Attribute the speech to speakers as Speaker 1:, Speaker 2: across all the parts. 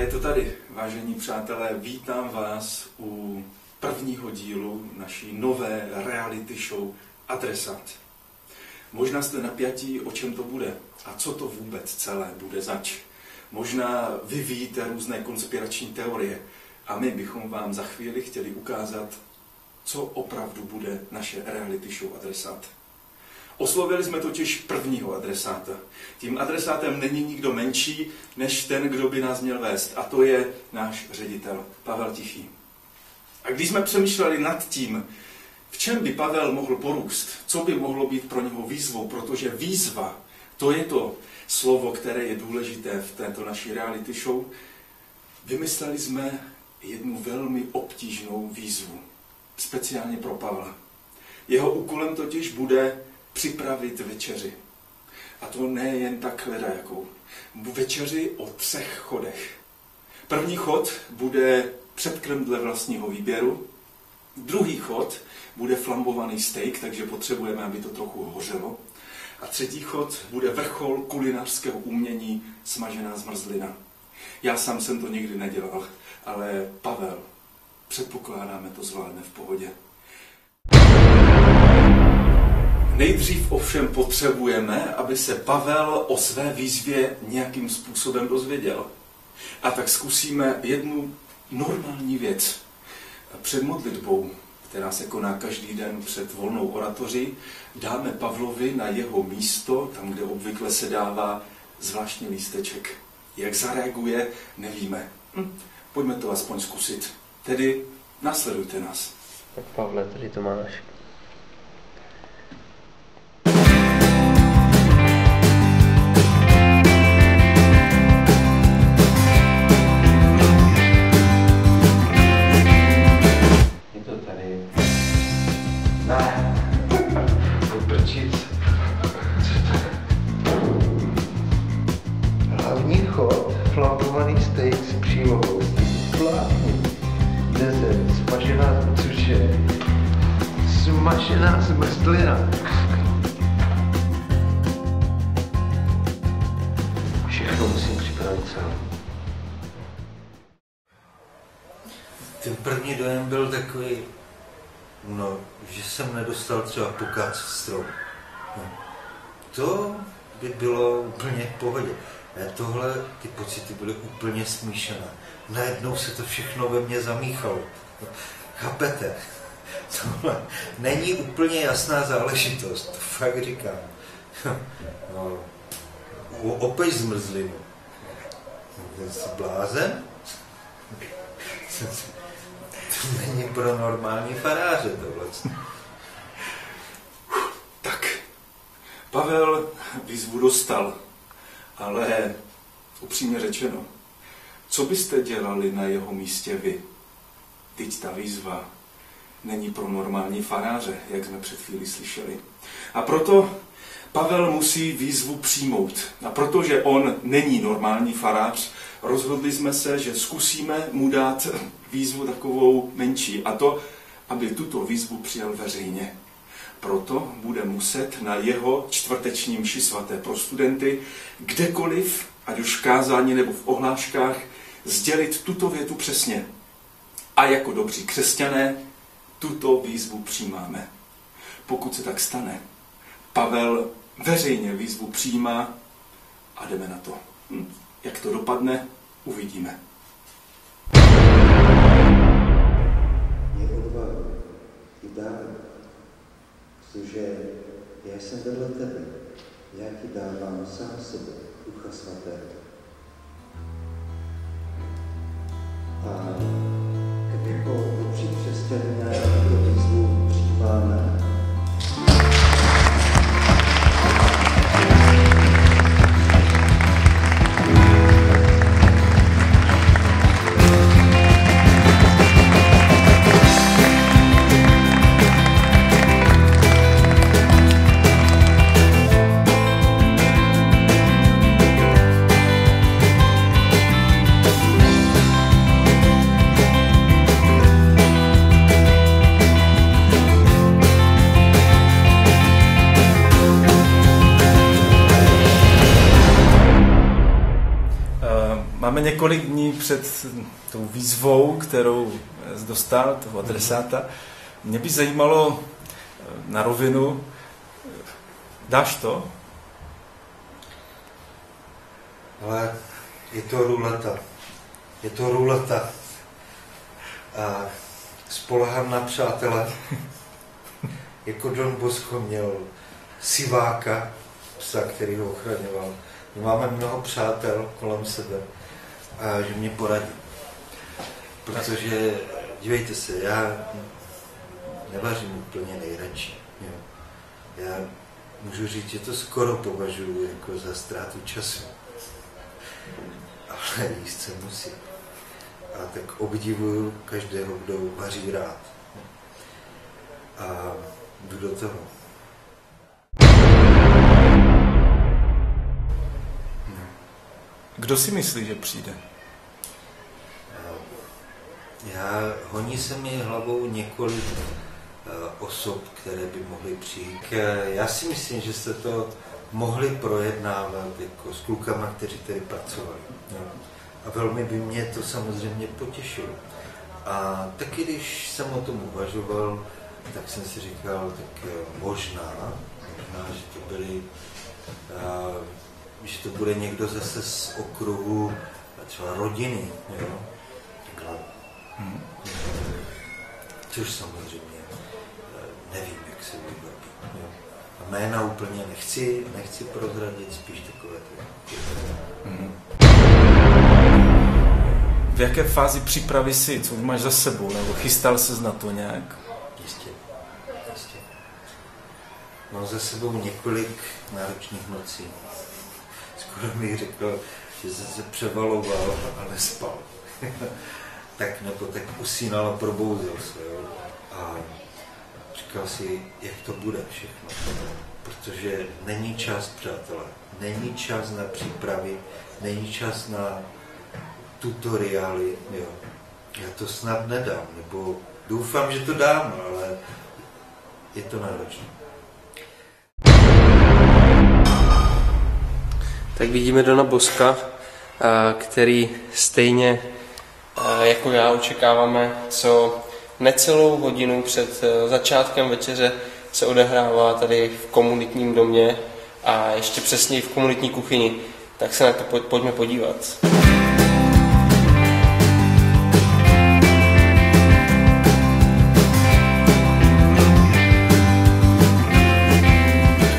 Speaker 1: je to tady, vážení přátelé, vítám vás u prvního dílu naší nové reality show Adresát. Možná jste napjatí, o čem to bude a co to vůbec celé bude zač. Možná vy víte různé konspirační teorie a my bychom vám za chvíli chtěli ukázat, co opravdu bude naše reality show Adresát. Oslovili jsme totiž prvního adresáta. Tím adresátem není nikdo menší, než ten, kdo by nás měl vést. A to je náš ředitel Pavel Tichý. A když jsme přemýšleli nad tím, v čem by Pavel mohl porůst, co by mohlo být pro něho výzvou, protože výzva, to je to slovo, které je důležité v této naší reality show, vymysleli jsme jednu velmi obtížnou výzvu, speciálně pro Pavla. Jeho úkolem totiž bude připravit večeři. A to ne jen tak ledajakou. Večeři o 3 chodech. První chod bude předkrm dle vlastního výběru. Druhý chod bude flambovaný steak, takže potřebujeme, aby to trochu hořelo. A třetí chod bude vrchol kulinářského umění, smažená zmrzlina. Já sám jsem to nikdy nedělal, ale Pavel, předpokládáme, to zvládne v pohodě. Nejdřív ovšem potřebujeme, aby se Pavel o své výzvě nějakým způsobem dozvěděl. A tak zkusíme jednu normální věc. Před modlitbou, která se koná každý den před volnou oratoří, dáme Pavlovi na jeho místo, tam, kde obvykle se dává, zvláštní lísteček. Jak zareaguje, nevíme. Pojďme to aspoň zkusit. Tedy následujte nás.
Speaker 2: Tak Pavle, tady to máš.
Speaker 3: Hlavní chod, flambovaný steak s přílohou, plátní, dezert, smažená cuše, smažená zmrzlina. Všechno musím připravit sám.
Speaker 4: Ten první dojem byl takový, že jsem nedostal třeba pukáč strom. To by bylo úplně v pohodě. A tohle, ty pocity byly úplně smíšené. Najednou se to všechno ve mně zamíchalo. Chápete? Tohle není úplně jasná záležitost, to fakt říkám. Opět zmrzlinu. Jsi blázen? To není pro normální faráře tohle.
Speaker 1: Tak, Pavel výzvu dostal, ale upřímně řečeno, co byste dělali na jeho místě vy? Teď ta výzva není pro normální faráře, jak jsme před chvílí slyšeli. A proto Pavel musí výzvu přijmout. A protože on není normální farář, rozhodli jsme se, že zkusíme mu dát výzvu takovou menší. A to, aby tuto výzvu přijal veřejně. Proto bude muset na jeho čtvrteční mši svaté pro studenty kdekoliv, ať už v kázání nebo v ohláškách, sdělit tuto větu přesně. A jako dobří křesťané tuto výzvu přijímáme. Pokud se tak stane, Pavel veřejně výzvu přijímá a jdeme na to. Jak to dopadne, uvidíme.
Speaker 5: Mě odvahu i dávám, protože já jsem vedle tebe, já ti dávám sám sebe, Ducha Svatého. A jako dobří křesťané tuto výzvu přijímáme.
Speaker 1: Máme několik dní před tou výzvou, kterou dostal, toho adresáta. Mě by zajímalo na rovinu, dáš to?
Speaker 4: Ale je to ruleta. Je to ruleta. A spolehám na přátele. Jako Don Bosco měl siváka, psa, který ho ochraňoval. My máme mnoho přátel kolem sebe a že mě poradí. Protože, dívejte se, já nevařím úplně nejradši. Jo. Já můžu říct, že to skoro považuji jako za ztrátu času. Ale jíst se musí. A tak obdivuju každého, kdo vaří rád. A jdu do toho.
Speaker 1: Kdo si myslí, že přijde?
Speaker 4: Honí se mi hlavou několik osob, které by mohly přijít. Já si myslím, že jste to mohli projednávat jako s klukama, kteří tady pracovali. No. A velmi by mě to samozřejmě potěšilo. A taky, když jsem o tom uvažoval, tak jsem si říkal, tak možná, že to byly, že to bude někdo zase z okruhu třeba rodiny, jo? Což samozřejmě nevím, jak se vybaví. A jména úplně nechci prozradit, spíš takové to.
Speaker 1: V jaké fázi přípravy jsi? Co máš za sebou? Nebo chystal ses na to nějak?
Speaker 4: Jistě. Mám za sebou několik náročných nocí. Skoro bych řekl, že jsem se převaloval a nespal. tak usínal a probouzel se. Jo? A říkal si, jak to bude všechno. Protože není čas, přátelé. Není čas na přípravy, není čas na tutoriály. Jo. Já to snad nedám, nebo doufám, že to dám, ale je to náročné.
Speaker 2: Tak vidíme Dona Bosca, který stejně jako já očekáváme, co necelou hodinu před začátkem večeře se odehrává tady v komunitním domě a ještě přesněji v komunitní kuchyni. Tak se na to pojďme podívat.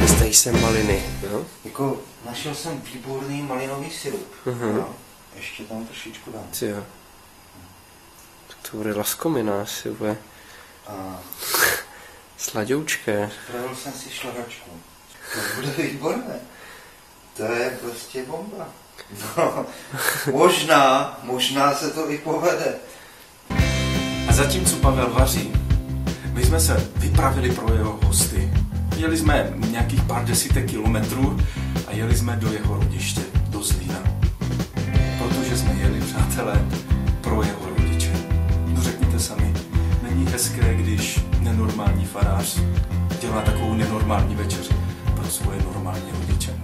Speaker 2: Zdají se maliny, jo?
Speaker 4: Jako našel jsem výborný malinový sirup. No, ještě tam trošičku dám.
Speaker 2: Jo. To bude laskominá asi bude.
Speaker 4: A
Speaker 2: sladoučké.
Speaker 4: připravil jsem si šladačku. To bude výborné. To je prostě bomba. No, možná se to i povede.
Speaker 1: A zatímco Pavel vaří, my jsme se vypravili pro jeho hosty. Jeli jsme nějakých pár desítek kilometrů a jeli jsme do jeho rodiště, do Zlína. Protože jsme jeli, přátelé, pro jeho rodiče. No řekněte sami, není hezké, když nenormální farář dělá takovou nenormální večeři pro svoje normální rodiče.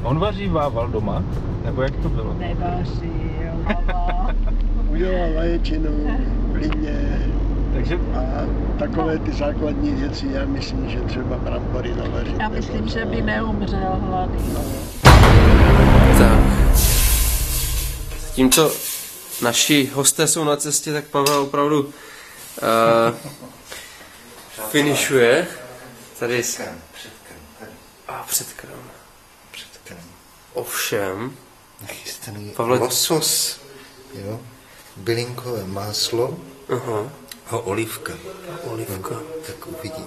Speaker 1: On vařívával doma? Nebo jak to bylo?
Speaker 6: Nevaří, mama.
Speaker 7: Udělal vaječinu, plynně
Speaker 1: Takže
Speaker 7: a takové ty základní věci, já myslím, že třeba brambory navařit.
Speaker 6: Já myslím, že by neumřel hladný.
Speaker 2: Tak. Zatímco naši hosté jsou na cestě, tak Pavel opravdu finišuje. Tady předkrm. Ovšem.
Speaker 4: Nachystaný
Speaker 2: Pavle,
Speaker 4: losos, jo? Bylinkové máslo a olivka.
Speaker 2: Olivka.
Speaker 4: Tak uvidíme.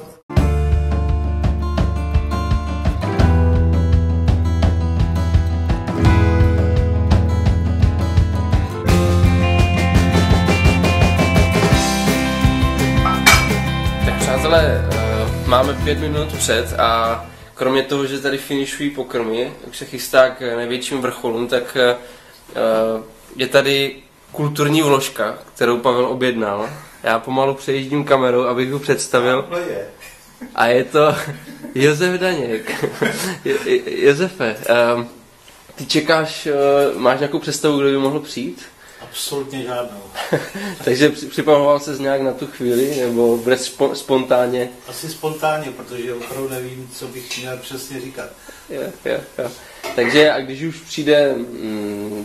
Speaker 2: Tak přátelé, máme 5 minut před a kromě toho, že tady finišují pokrmy, už se chystá k největším vrcholům, tak je tady kulturní vložka, kterou Pavel objednal. Já pomalu přejíždím kamerou, abych ho představil. A je to Josef Daněk. Josefe, Ty čekáš, máš nějakou představu, kdo by mohl přijít?
Speaker 8: Absolutně žádnou.
Speaker 2: Takže připravoval ses nějak na tu chvíli, nebo bude spontánně?
Speaker 8: Asi spontánně, protože opravdu nevím, co bych měl přesně říkat.
Speaker 2: Jo. Takže a když už přijde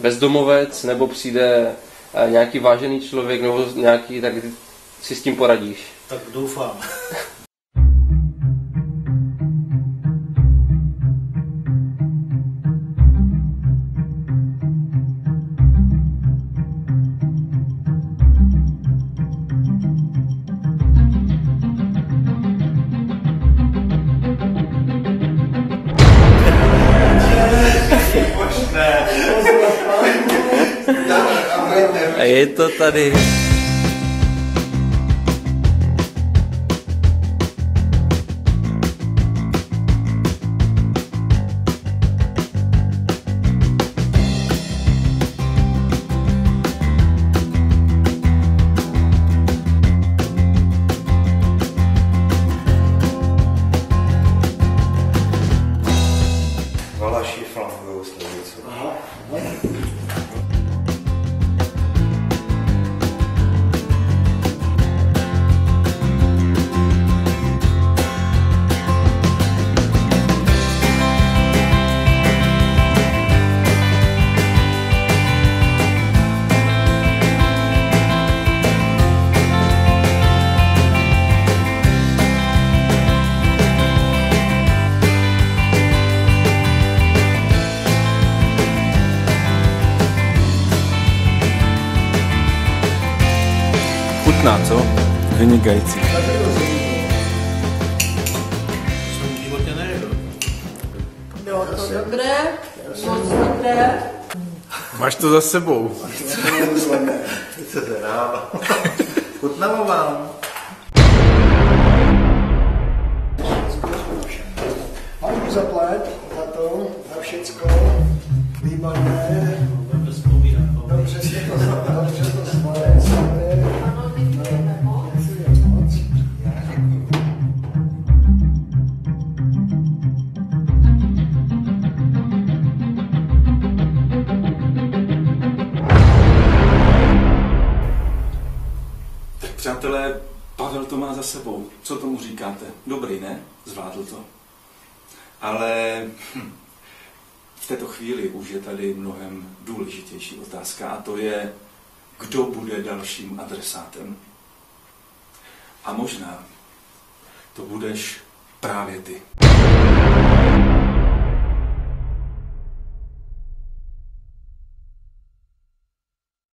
Speaker 2: bezdomovec, nebo přijde nějaký vážený člověk, nebo nějaký, tak si s tím poradíš?
Speaker 8: Tak doufám.
Speaker 2: A je to tady.
Speaker 4: Valaši flangovou slevicu.
Speaker 1: Chutná, co? Vynikající.
Speaker 8: Jsem v životě nejedl.
Speaker 6: Bylo to dobré, moc dobré.
Speaker 1: Máš to za sebou.
Speaker 4: Co se dá? Chutnalo vám?
Speaker 7: Mám zaplet za to, za všecko. Výborné. Dobře to slavě.
Speaker 1: Tak přátelé, Pavel to má za sebou. Co tomu říkáte? Dobrý, ne? Zvládl to. Ale v této chvíli už je tady mnohem důležitější otázka a to je, kdo bude dalším adresátem. A možná to budeš právě ty.